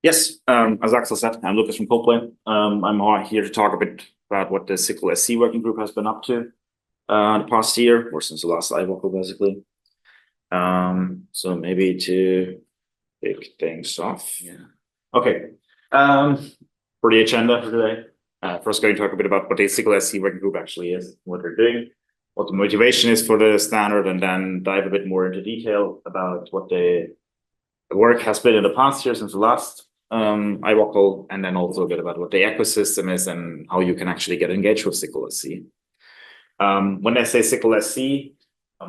Yes, as Axel said, I'm Lucas from Coplay. I'm here to talk a bit about what the SYCL SC working group has been up to the past year, or since the last IWOCL, basically. So maybe to kick things off. Yeah. Okay. For the agenda for today, first going to talk a bit about what the SYCL SC working group actually is, what they're doing, what the motivation is for the standard, and then dive a bit more into detail about what the work has been in the past year since the last IWOCL, and then also a bit about what the ecosystem is and how you can actually get engaged with SYCL SC. When I say SYCL SC,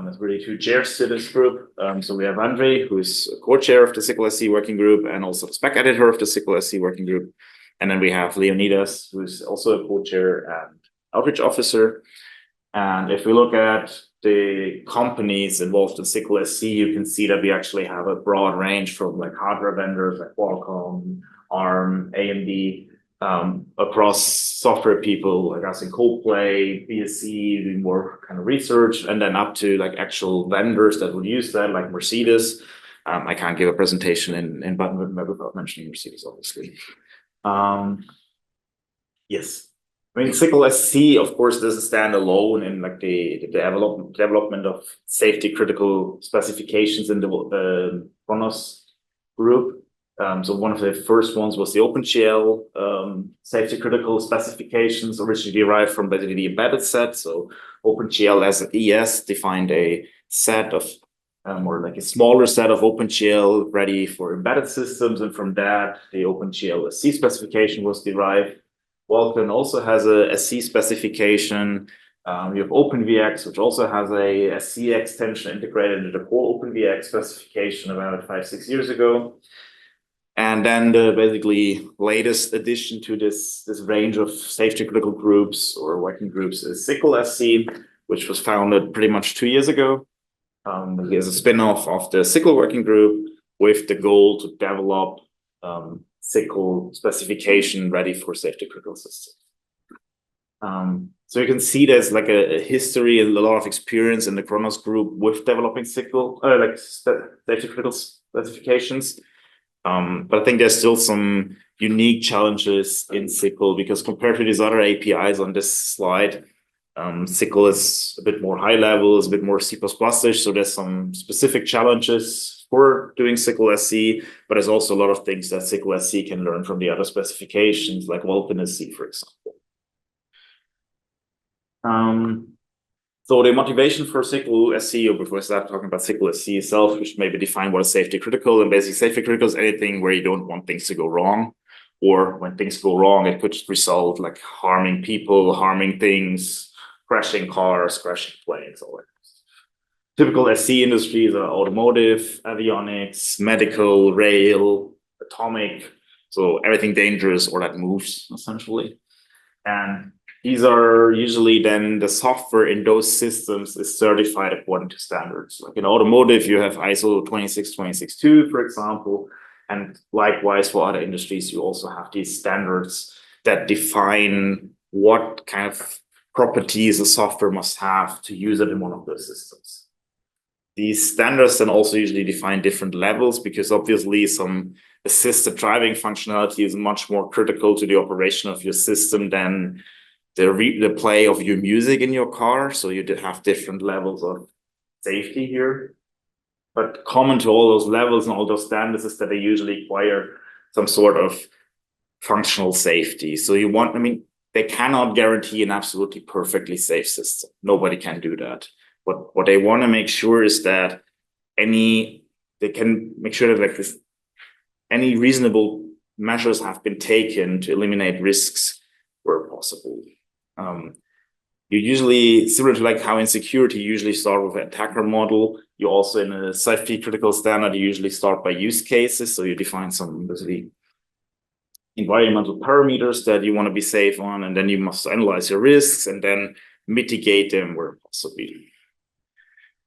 there's really two chairs to this group. So we have Andre, who's co-chair of the SYCL SC working group and also the spec editor of the SYCL SC working group. And then we have Leonidas, who's also a co-chair and outreach officer. And if we look at the companies involved in SYCL SC, you can see that we actually have a broad range from like hardware vendors like Qualcomm, ARM, AMD, across software people like us in Coplay, BSC, doing more kind of research, and then up to like actual vendors that would use that, like Mercedes. I can't give a presentation in Baden-Württemberg without mentioning Mercedes, obviously. Yes. I mean, SYCL SC, of course, doesn't stand alone in like the development of safety critical specifications in the Khronos group. So one of the first ones was the OpenCL safety critical specifications, originally derived from basically the embedded set. So OpenCL as ES defined a set of or like a smaller set of OpenCL ready for embedded systems, and from that the OpenCL SC specification was derived. Vulkan also has a SC specification. You have OpenVX, which also has a SC extension integrated into the core OpenVX specification about 5-6 years ago. And then the basically latest addition to this range of safety critical groups or working groups is SYCL SC, which was founded pretty much 2 years ago. As a spin-off of the SYCL working group with the goal to develop SYCL specification ready for safety critical systems. So you can see there's like a history and a lot of experience in the Khronos group with developing SYCL, like safety critical specifications. But I think there's still some unique challenges in SYCL because compared to these other APIs on this slide, SYCL is a bit more high level, is a bit more C++ish. So there's some specific challenges for doing SYCL SC, but there's also a lot of things that SYCL SC can learn from the other specifications, like Vulkan SC, for example. So the motivation for SYCL SC, or before I start talking about SYCL SC itself, we should maybe define what is safety critical. And basically, safety critical is anything where you don't want things to go wrong, or when things go wrong, it could result like harming people, harming things, crashing cars, crashing planes, all that. Typical SC industries are automotive, avionics, medical, rail, atomic, so everything dangerous or that moves, essentially. And these are usually then the software in those systems is certified according to standards. Like in automotive, you have ISO 26262, for example, and likewise for other industries, you also have these standards that define what kind of properties a software must have to use it in one of those systems. These standards then also usually define different levels because obviously some assisted driving functionality is much more critical to the operation of your system than the play of your music in your car. So you did have different levels of safety here. But common to all those levels and all those standards is that they usually require some sort of functional safety. So you want, I mean, they cannot guarantee an absolutely perfectly safe system. Nobody can do that. But what they want to make sure is that they can make sure that like this, any reasonable measures have been taken to eliminate risks where possible. You usually, similar to like how in security, you usually start with an attacker model. You also in a safety critical standard, you usually start by use cases. So you define some basically environmental parameters that you want to be safe on, and then you must analyze your risks and then mitigate them where possible.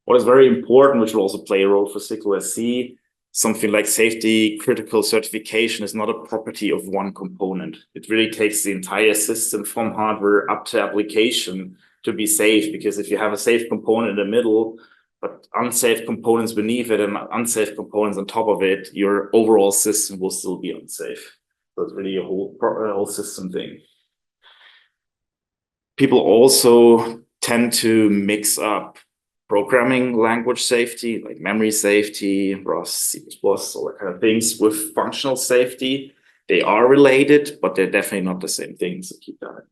What is very important, which will also play a role for SYCL SC, something like safety critical certification is not a property of one component. It really takes the entire system from hardware up to application to be safe, because if you have a safe component in the middle, but unsafe components beneath it and unsafe components on top of it, your overall system will still be unsafe. So it's really a whole system thing. People also tend to mix up programming language safety, like memory safety, Rust, C++, all that kind of things, with functional safety. They are related, but they're definitely not the same things, so keep that in.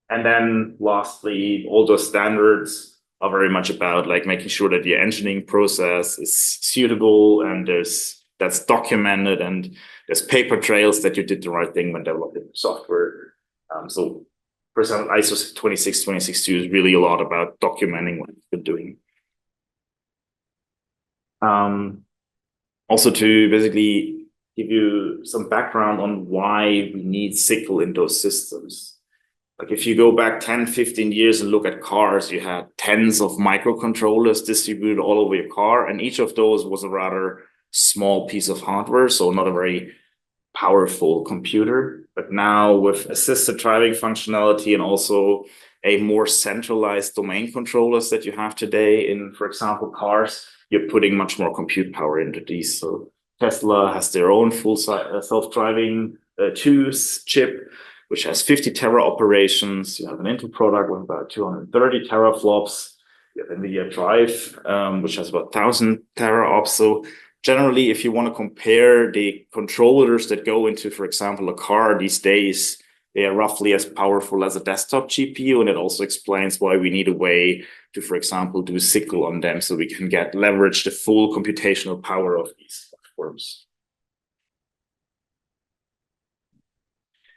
And then lastly, all those standards are very much about like making sure that your engineering process is suitable and that's documented and there's paper trails that you did the right thing when developing software. So for example, ISO 26262 is really a lot about documenting what you've been doing. Also to basically give you some background on why we need SYCL in those systems. Like if you go back 10, 15 years and look at cars, you had tens of microcontrollers distributed all over your car, and each of those was a rather small piece of hardware, so not a very powerful computer. But now with assisted driving functionality and also a more centralized domain controllers that you have today in, for example, cars, you're putting much more compute power into these. So Tesla has their own full self-driving 2 chip, which has 50 tera operations. You have an Intel product with about 230 teraflops. You have NVIDIA Drive, which has about 1,000 tera ops. So generally, if you want to compare the controllers that go into, for example, a car these days, they are roughly as powerful as a desktop GPU. And it also explains why we need a way to, for example, do SYCL on them so we can leverage the full computational power of these platforms.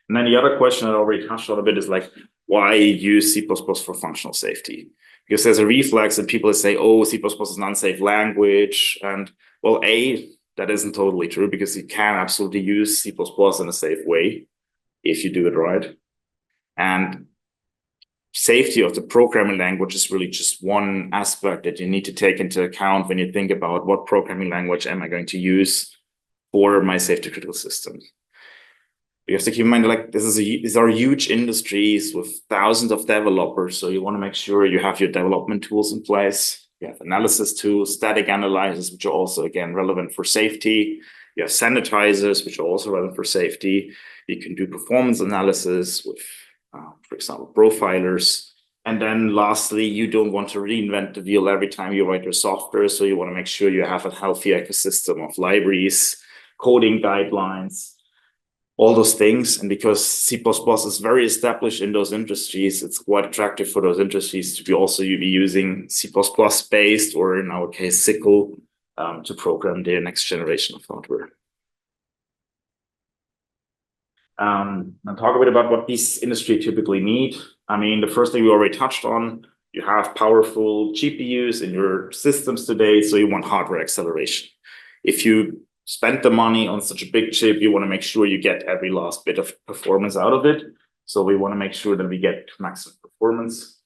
And then the other question I already touched on a bit is like, why use C++ for functional safety? Because there's a reflex that people say, oh, C++ is an unsafe language. And well, that isn't totally true because you can absolutely use C++ in a safe way if you do it right. And safety of the programming language is really just one aspect that you need to take into account when you think about what programming language am I going to use for my safety critical systems. You have to keep in mind, like these are huge industries with thousands of developers. So you want to make sure you have your development tools in place. You have analysis tools, static analyzers, which are also, again, relevant for safety. You have sanitizers, which are also relevant for safety. You can do performance analysis with, for example, profilers. And then lastly, you don't want to reinvent the wheel every time you write your software. So you want to make sure you have a healthy ecosystem of libraries, coding guidelines, all those things. And because C++ is very established in those industries, it's quite attractive for those industries to be also be using C++ based, or in our case, SYCL, to program their next generation of hardware. And talk a bit about what these industries typically need. I mean, the first thing we already touched on, you have powerful GPUs in your systems today, so you want hardware acceleration. If you spend the money on such a big chip, you want to make sure you get every last bit of performance out of it. So we want to make sure that we get maximum performance.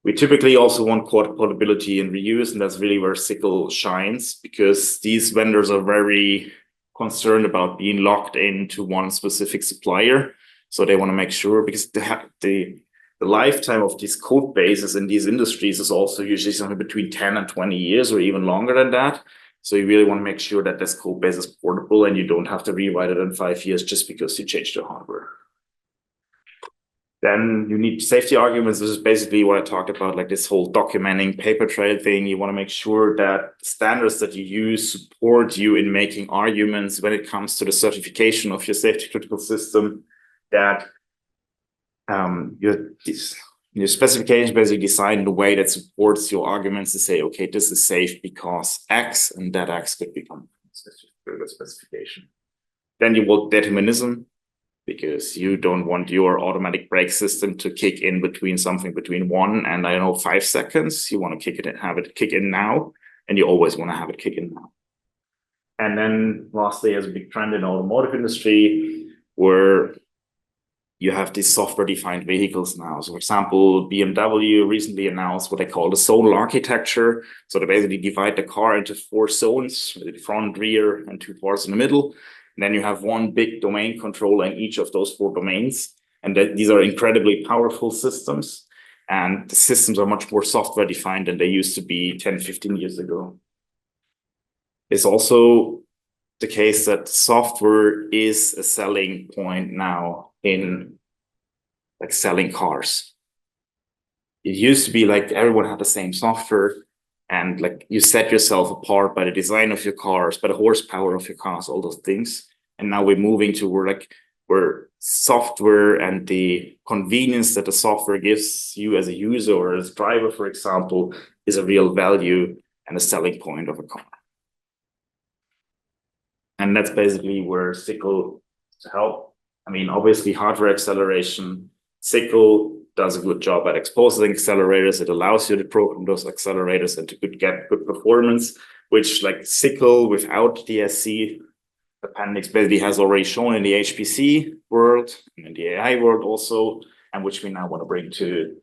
We typically also want portability and reuse, and that's really where SYCL shines, because these vendors are very concerned about being locked into one specific supplier. So they want to make sure, because the lifetime of these code bases in these industries is also usually something between 10 and 20 years or even longer than that. So you really want to make sure that this code base is portable and you don't have to rewrite it in 5 years just because you changed the hardware. Then you need safety arguments. This is basically what I talked about, like this whole documenting paper trail thing. You want to make sure that standards that you use support you in making arguments when it comes to the certification of your safety critical system, that your specification basically designed in a way that supports your arguments to say, okay, this is safe because X, and that X could become a specification. Then you want determinism, because you don't want your automatic brake system to kick in between something between 1 and 5 seconds. You want to have it kick in now, and you always want to have it kick in now. And then lastly, there's a big trend in the automotive industry where you have these software-defined vehicles now. So for example, BMW recently announced what they call the zonal architecture. So they basically divide the car into 4 zones, the front, rear, and 2 parts in the middle. And then you have one big domain controller in each of those 4 domains. And these are incredibly powerful systems. And the systems are much more software defined than they used to be 10, 15 years ago. It's also the case that software is a selling point now in like selling cars. It used to be like everyone had the same software, and like you set yourself apart by the design of your cars, by the horsepower of your cars, all those things. And now we're moving to where software and the convenience that the software gives you as a user or as a driver, for example, is a real value and a selling point of a car. And that's basically where SYCL to help. I mean, obviously hardware acceleration, SYCL does a good job at exposing accelerators. It allows you to program those accelerators and to get good performance, which like SYCL without DSC appendix basically has already shown in the HPC world and in the AI world also, and which we now want to bring to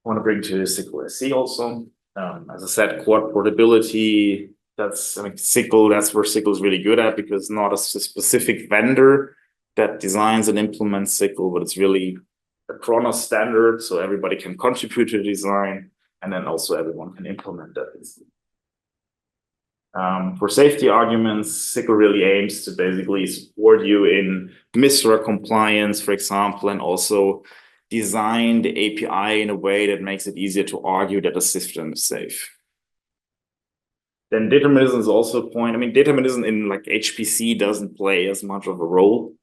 SYCL SC also. As I said, quad portability. SYCL, that's where SYCL is really good at, because not a specific vendor that designs and implements SYCL, but it's really a Khronos standard, so everybody can contribute to the design, and then also everyone can implement that. For safety arguments, SYCL really aims to basically support you in MISRA compliance, for example, and also design the API in a way that makes it easier to argue that the system is safe. Then determinism is also a point. I mean, determinism in like HPC doesn't play as much of a role,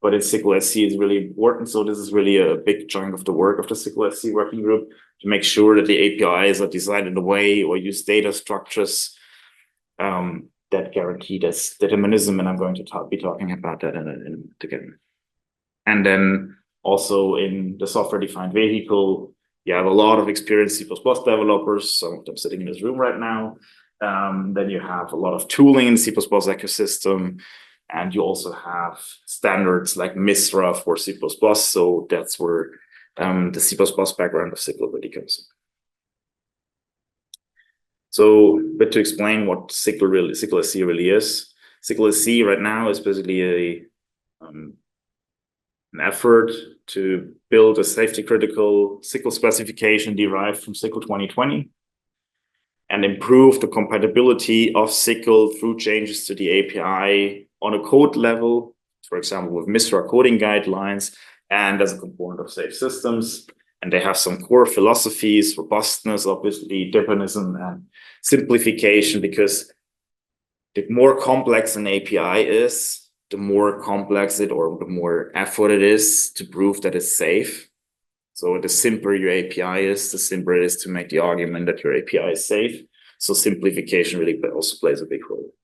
but in SYCL SC is really important. So this is really a big chunk of the work of the SYCL SC working group to make sure that the APIs are designed in a way or use data structures that guarantee this determinism. And I'm going to be talking about that together. And then also in the software-defined vehicle, you have a lot of experienced C++ developers, some of them sitting in this room right now. Then you have a lot of tooling in the C++ ecosystem, and you also have standards like MISRA for C++. So that's where the C++ background of SYCL really comes in. So, but to explain what SYCL SC really is, SYCL SC right now is basically an effort to build a safety-critical SYCL specification derived from SYCL 2020 and improve the compatibility of SYCL through changes to the API on a code level, for example, with MISRA coding guidelines and as a component of safe systems. And they have some core philosophies: robustness, obviously, determinism, and simplification, because the more complex an API is, the more complex it or the more effort it is to prove that it's safe. So the simpler your API is, the simpler it is to make the argument that your API is safe. So simplification really also plays a big role.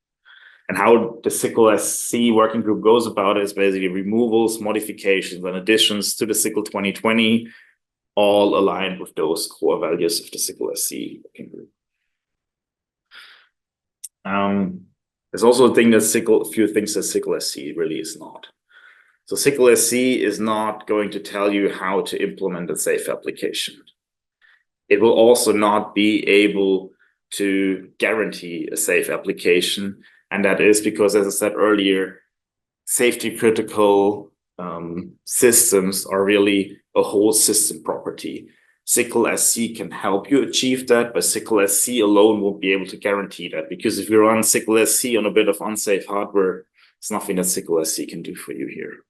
And how the SYCL SC working group goes about it is basically removals, modifications, and additions to the SYCL 2020, all aligned with those core values of the SYCL SC working group. There's also a thing that few things that SYCL SC really is not. So SYCL SC is not going to tell you how to implement a safe application. It will also not be able to guarantee a safe application. And that is because, as I said earlier, safety critical systems are really a whole system property. SYCL SC can help you achieve that, but SYCL SC alone won't be able to guarantee that, because if you run SYCL SC on a bit of unsafe hardware, it's nothing that SYCL SC can do for you here.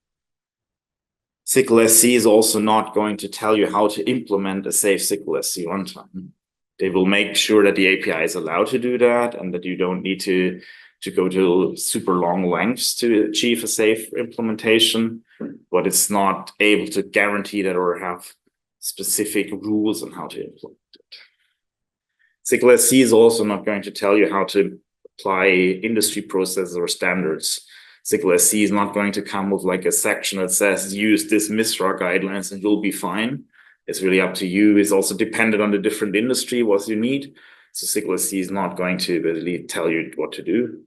SYCL SC is also not going to tell you how to implement a safe SYCL SC runtime. They will make sure that the API is allowed to do that and that you don't need to go to super long lengths to achieve a safe implementation, but it's not able to guarantee that or have specific rules on how to implement it. SYCL SC is also not going to tell you how to apply industry processes or standards. SYCL SC is not going to come with like a section that says use this MISRA guidelines and you'll be fine. It's really up to you. It's also dependent on the different industry, what you need. So SYCL SC is not going to really tell you what to do.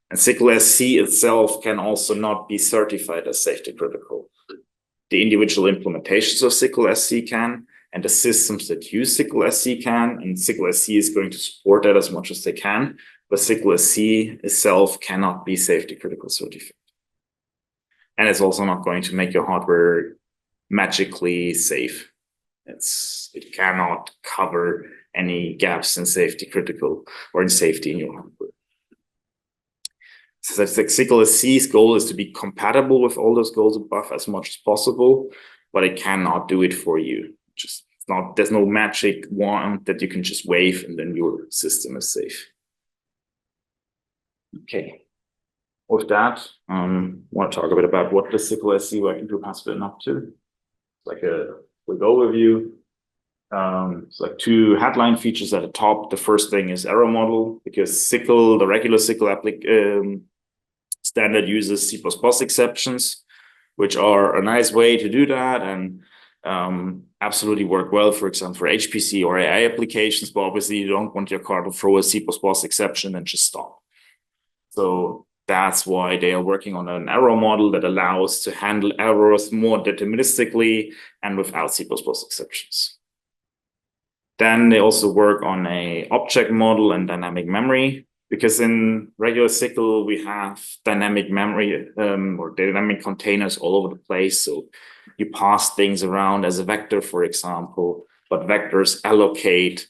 And SYCL SC itself can also not be certified as safety critical. The individual implementations of SYCL SC can, and the systems that use SYCL SC can, and SYCL SC is going to support that as much as they can, but SYCL SC itself cannot be safety critical certified. And it's also not going to make your hardware magically safe. It cannot cover any gaps in safety critical or in safety in your hardware. So the SYCL SC's goal is to be compatible with all those goals above as much as possible, but it cannot do it for you. There's no magic wand that you can just wave and then your system is safe. Okay. With that, I want to talk a bit about what the SYCL SC working group has been up to. It's like a quick overview. It's like two headline features at the top. The first thing is error model, because SYCL, the regular SYCL standard uses C++ exceptions, which are a nice way to do that and absolutely work well, for example, for HPC or AI applications, but obviously you don't want your car to throw a C++ exception and just stop. So that's why they are working on an error model that allows to handle errors more deterministically and without C++ exceptions. Then they also work on an object model and dynamic memory, because in regular SYCL, we have dynamic memory or dynamic containers all over the place. So you pass things around as a vector, for example, but vectors allocate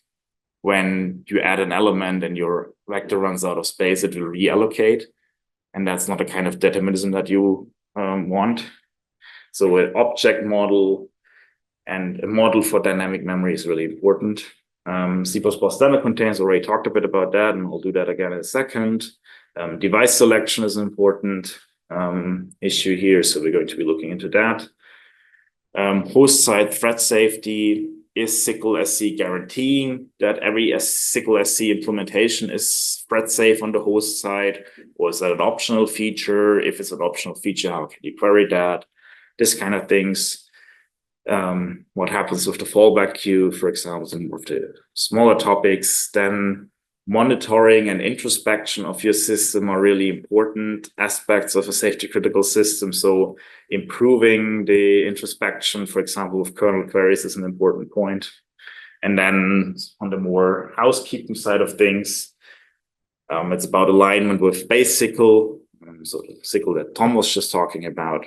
when you add an element and your vector runs out of space, it will reallocate. And that's not a kind of determinism that you want. So an object model and a model for dynamic memory is really important. C++ standard containers, already talked a bit about that, and I'll do that again in a second. Device selection is an important issue here, so we're going to be looking into that. Host side threat safety. Is SYCL SC guaranteeing that every SYCL SC implementation is threat safe on the host side, or is that an optional feature? If it's an optional feature, how can you query that? This kind of things. What happens with the fallback queue, for example, and with the smaller topics. Then monitoring and introspection of your system are really important aspects of a safety critical system. So improving the introspection, for example, with kernel queries is an important point. And then on the more housekeeping side of things, it's about alignment with base SYCL, so the SYCL that Tom was just talking about.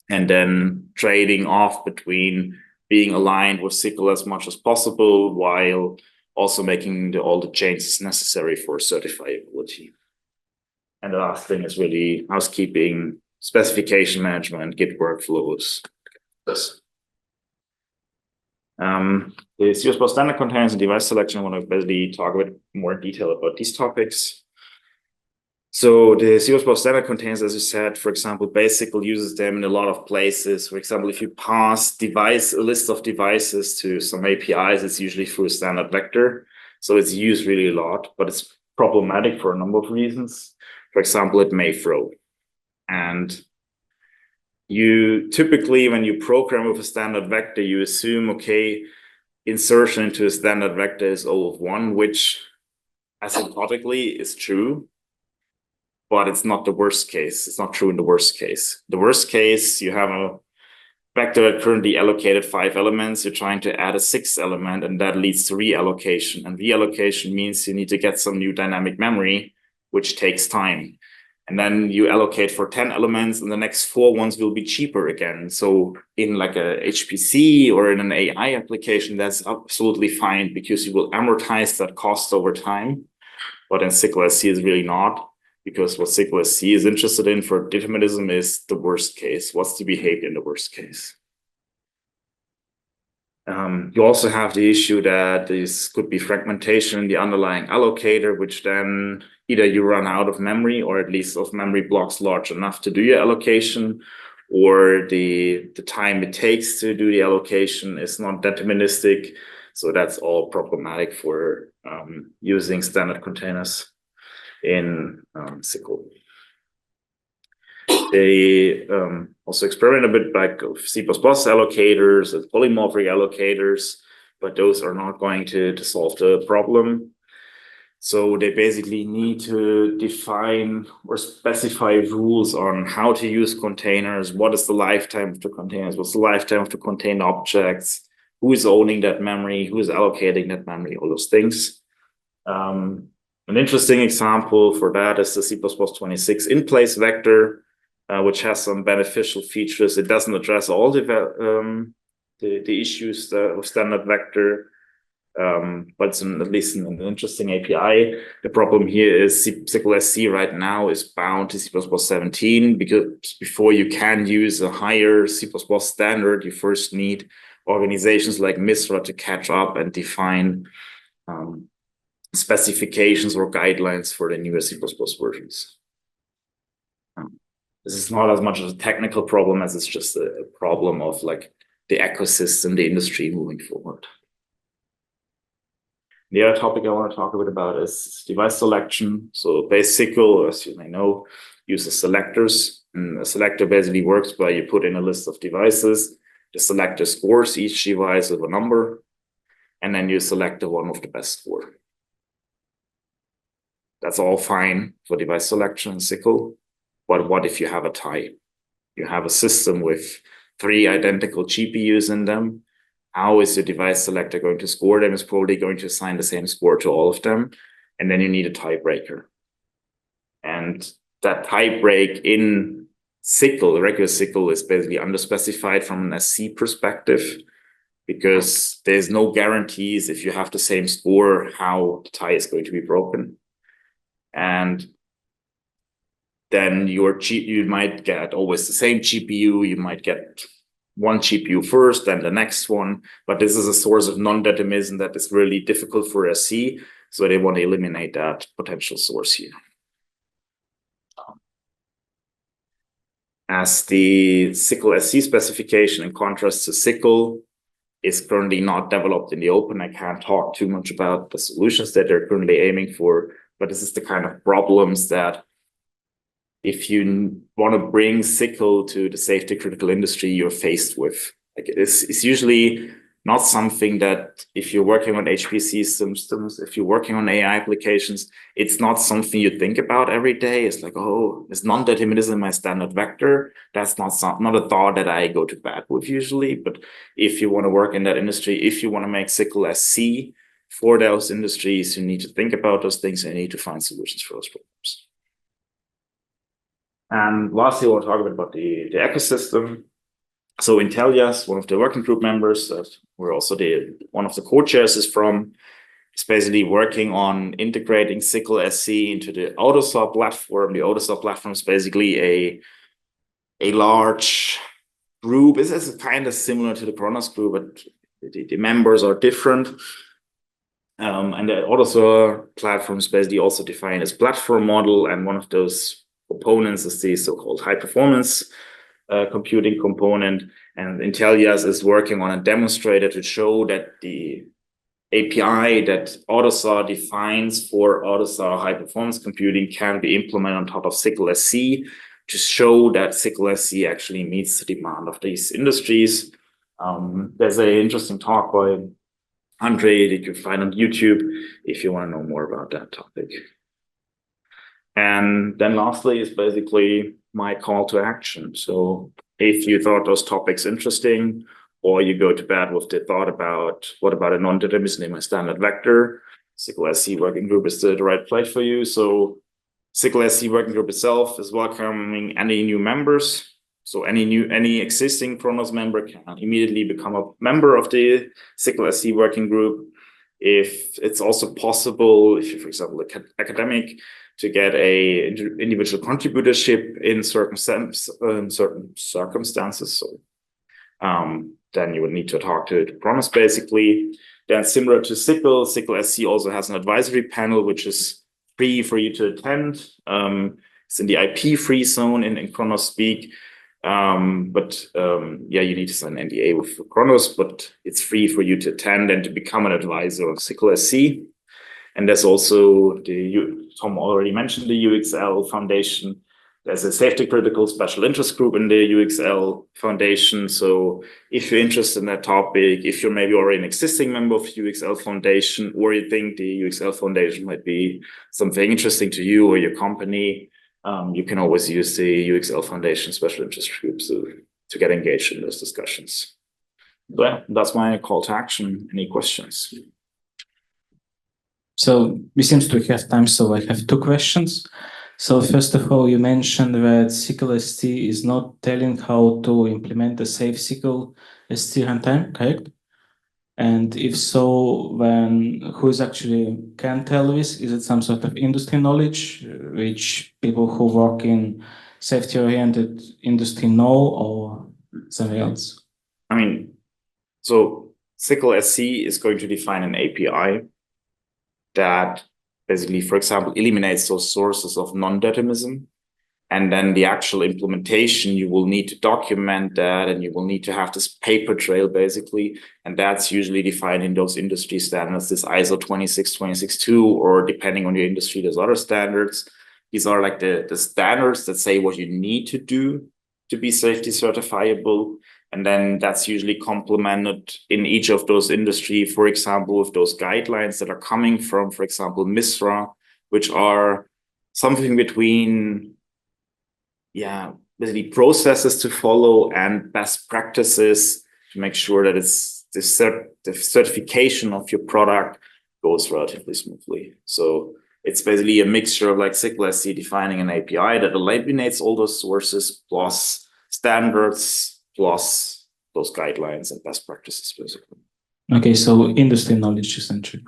And then trading off between being aligned with SYCL as much as possible while also making all the changes necessary for certifiability. And the last thing is really housekeeping, specification management, Git workflows. This. The C++ standard containers and device selection. I want to basically talk a bit more in detail about these topics. So the C++ standard containers, as you said, for example, base SYCL uses them in a lot of places. For example, if you pass a list of devices to some APIs, it's usually through a standard vector. So it's used really a lot, but it's problematic for a number of reasons. For example, it may throw. And you typically, when you program with a standard vector, you assume, okay, insertion into a standard vector is O of 1, which asymptotically is true. But it's not the worst case. It's not true in the worst case. The worst case, you have a vector that currently allocated 5 elements. You're trying to add a 6th element, and that leads to reallocation. And reallocation means you need to get some new dynamic memory, which takes time. And then you allocate for 10 elements, and the next 4 ones will be cheaper again. So in like a HPC or in an AI application, that's absolutely fine because you will amortize that cost over time. But in SYCL SC is really not. Because what SYCL SC is interested in for determinism is the worst case. What's the behavior in the worst case? You also have the issue that this could be fragmentation in the underlying allocator, which then either you run out of memory or at least of memory blocks large enough to do your allocation, or the time it takes to do the allocation is not deterministic. So that's all problematic for using standard containers in SYCL. They also experiment a bit like C++ allocators and polymorphic allocators, but those are not going to solve the problem. So they basically need to define or specify rules on how to use containers, what is the lifetime of the containers, what's the lifetime of the contained objects, who is owning that memory, who is allocating that memory, all those things. An interesting example for that is the C++26 in-place vector, which has some beneficial features. It doesn't address all the the issues with standard vector. But it's at least an interesting API. The problem here is SYCL SC right now is bound to C++17 because before you can use a higher C++ standard, you first need organizations like MISRA to catch up and define specifications or guidelines for the newer C++ versions. This is not as much as a technical problem as it's just a problem of like the ecosystem, the industry moving forward. The other topic I want to talk a bit about is device selection. So base SYCL, as you may know, uses selectors. And a selector basically works by you put in a list of devices. The selector scores each device with a number, and then you select the one with the best score. That's all fine for device selection in SYCL. But what if you have a tie? You have a system with 3 identical GPUs in them. How is your device selector going to score them? It's probably going to assign the same score to all of them. And then you need a tiebreaker. And that tiebreak in SYCL, regular SYCL, is basically underspecified from an SC perspective because there's no guarantees if you have the same score how the tie is going to be broken. And then you might get always the same GPU, you might get one GPU first, then the next one, but this is a source of non-determinism that is really difficult for SC, so they want to eliminate that potential source here. As the SYCL SC specification, in contrast to SYCL, is currently not developed in the open, I can't talk too much about the solutions that they're currently aiming for, but this is the kind of problems that if you want to bring SYCL to the safety critical industry, you're faced with. Like it's usually not something that if you're working on HPC systems, if you're working on AI applications, it's not something you think about every day. It's like, oh, is non-determinism my standard vector? That's not a thought that I go to bed with usually. But if you want to work in that industry, if you want to make SYCL SC for those industries, you need to think about those things and you need to find solutions for those problems. And lastly, I want to talk a bit about the ecosystem. So Intellias, one of the working group members, we're also one of the co-chairs is basically working on integrating SYCL SC into the AUTOSAR platform. The AUTOSAR platform is basically a large group. It's kind of similar to the Khronos group, but the members are different. And the AUTOSAR platform is basically also defined as platform model, and one of those components is the so-called high performance computing component, and Intellias is working on a demonstrator to show that the API that AUTOSAR defines for AUTOSAR high performance computing can be implemented on top of SYCL SC to show that SYCL SC actually meets the demand of these industries. There's an interesting talk by Andre that you can find on YouTube if you want to know more about that topic. And then lastly is basically my call to action. So if you thought those topics interesting, or you go to bed with the thought about what about a non-determinism in my standard vector, SYCL SC working group is the right place for you. So SYCL SC working group itself is welcoming any new members. So any existing Khronos member can immediately become a member of the SYCL SC working group. If it's also possible, if you're, for example, an academic, to get a individual contributorship in certain circumstances. So then you would need to talk to Khronos basically. Then similar to SYCL, SYCL SC also has an advisory panel, which is free for you to attend. It's in the IP free zone in Khronos speak. Yeah, you need to sign an NDA with Khronos, but it's free for you to attend and to become an advisor of SYCL SC. And there's also Tom already mentioned the UXL Foundation. There's a safety critical special interest group in the UXL Foundation. So if you're interested in that topic, if you're maybe already an existing member of UXL Foundation, or you think the UXL Foundation might be something interesting to you or your company, you can always use the UXL Foundation special interest groups to get engaged in those discussions. So yeah, that's my call to action. Any questions? So we seem to have time, so I have 2 questions. So first of all, you mentioned that SYCL-ST is not telling how to implement a safe SYCL-ST runtime, correct? And if so, then who is actually can tell this? Is it some sort of industry knowledge, which people who work in safety-oriented industry know, or something else? I mean, so SYCL-SC is going to define an API that basically, for example, eliminates those sources of non-determinism. And then the actual implementation, you will need to document that, and you will need to have this paper trail basically. And that's usually defined in those industry standards, this ISO 26262, or depending on your industry, there's other standards. These are like the standards that say what you need to do to be safety certifiable. And then that's usually complemented in each of those industry, for example, with those guidelines that are coming from, for example, MISRA, which are something between, basically processes to follow and best practices to make sure that it's the certification of your product goes relatively smoothly. So it's basically a mixture of like SYCL-SC defining an API that eliminates all those sources plus standards plus those guidelines and best practices basically. Okay, so industry knowledge essentially.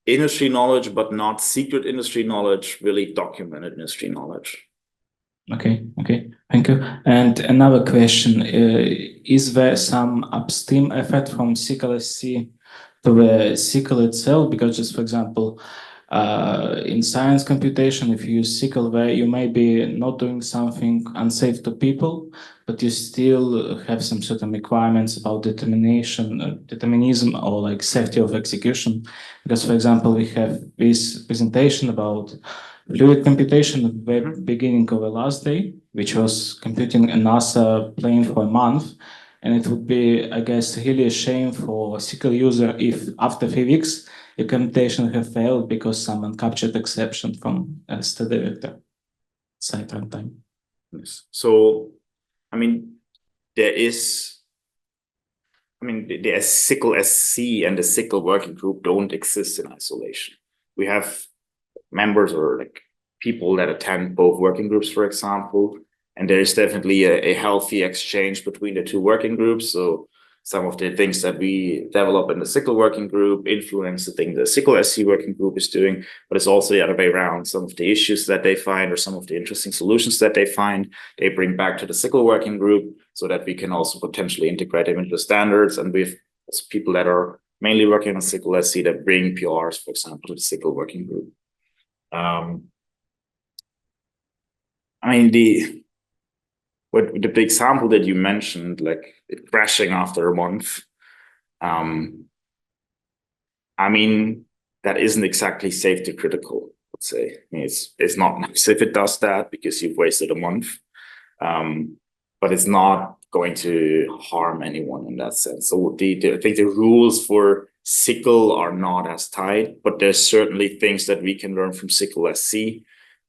Industry knowledge, but not secret industry knowledge, really documented industry knowledge. Okay, thank you. And another question, is there some upstream effect from SYCL-SC to the SYCL itself? Because just for example, in science computation, if you use SYCL there, you may be not doing something unsafe to people, but you still have some certain requirements about determinism or like safety of execution. Because for example, we have this presentation about fluid computation at the beginning of the last day, which was computing a NASA plane for a month. And it would be, I guess, really a shame for a SYCL user if after 3 weeks, your computation have failed because someone captured exception from a study vector site runtime. Yes. So, I mean, the SYCL-SC and the SYCL working group don't exist in isolation. We have members or like people that attend both working groups, for example, and there is definitely a healthy exchange between the two working groups. So some of the things that we develop in the SYCL working group influence the thing the SYCL-SC working group is doing, but it's also the other way around. Some of the issues that they find or some of the interesting solutions that they find, they bring back to the SYCL working group so that we can also potentially integrate them into the standards. And we have also people that are mainly working on SYCL-SC that bring PRs, for example, to the SYCL working group. I mean, the big example that you mentioned, like it crashing after a month, I mean, that isn't exactly safety critical, let's say. I mean, it's not nice if it does that because you've wasted a month, but it's not going to harm anyone in that sense. So I think the rules for SYCL are not as tight, but there's certainly things that we can learn from SYCL-SC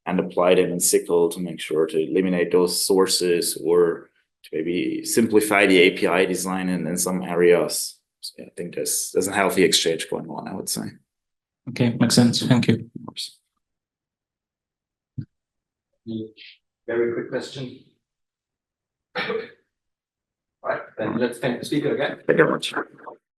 and apply them in SYCL to make sure to eliminate those sources or to maybe simplify the API design in some areas. So yeah, I think there's a healthy exchange going on, I would say. Okay, makes sense. Thank you. Very quick question. All right, then let's thank the speaker again. Thank you very much.